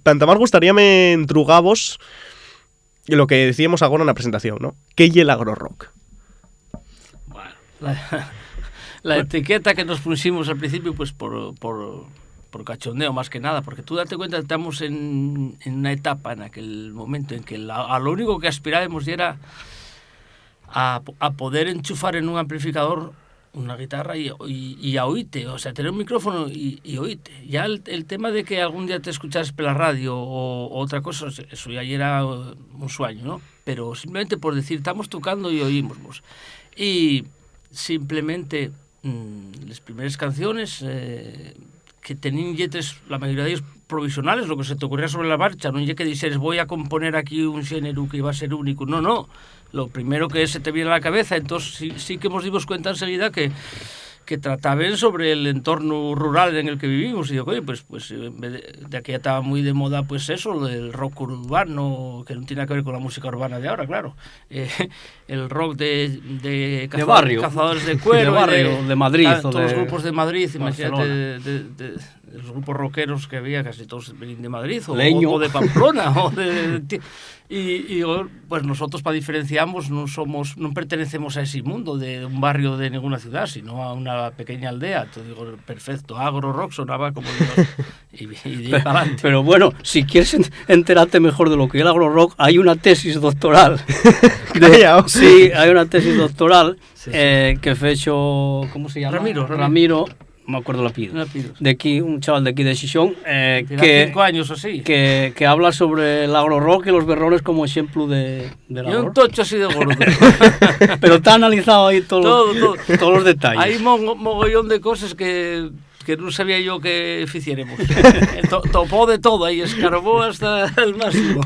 Tanta máis gustaríame entrugavos lo que decíamos agora na presentación, ¿no? Que lle el agrorock? Bueno, la etiqueta que nos pusimos al principio, pues por cachondeo más que nada, porque tú date cuenta que estamos en una etapa, en aquel momento en que a lo único que aspirábamos era a poder enchufar en un amplificador una guitarra y a oíte, o sea, tener un micrófono y oíte. Ya el tema de que algún día te escucharas por la radio o otra cosa, eso ya era un sueño, ¿no? Pero simplemente por decir, estamos tocando y oímos. Y simplemente las primeras canciones que tenían lletres, la mayoría de ellos provisionales, lo que se te ocurría sobre la marcha, no es que dices voy a componer aquí un género que iba a ser único, no, lo primero que se te viene a la cabeza. Entonces sí que nos dimos cuenta enseguida que trataban sobre el entorno rural en el que vivimos, y digo, oye, pues en vez de aquí ya estaba muy de moda pues eso, el rock urbano, que no tiene que ver con la música urbana de ahora, claro, el rock de barrio, cazadores de cuero, de barrio, de Madrid, todos los grupos de Madrid, imagínate, de los grupos rockeros que había, casi todos venían de Madrid o de Pamplona y pues nosotros, para diferenciarnos, no pertenecemos a ese mundo de un barrio de ninguna ciudad, sino a una pequeña aldea. Te digo, perfecto, agro rock sonaba como Dios, y de ahí para adelante. Pero bueno, si quieres enterarte mejor de lo que es el agro rock, hay una tesis doctoral. Sí, hay una tesis doctoral que fue hecho, ¿cómo se llama? Ramiro. No me acuerdo el apellido. De aquí, un chaval de aquí de Xixón, que 5 años o así. Que habla sobre el agro rock y los berrones como ejemplo de la y un tocho así de gordo. Pero está analizado ahí todos los detalles. Hay mogollón de cosas que no sabía yo que hiciéramos. Topó de todo, ahí escarbó hasta el máximo.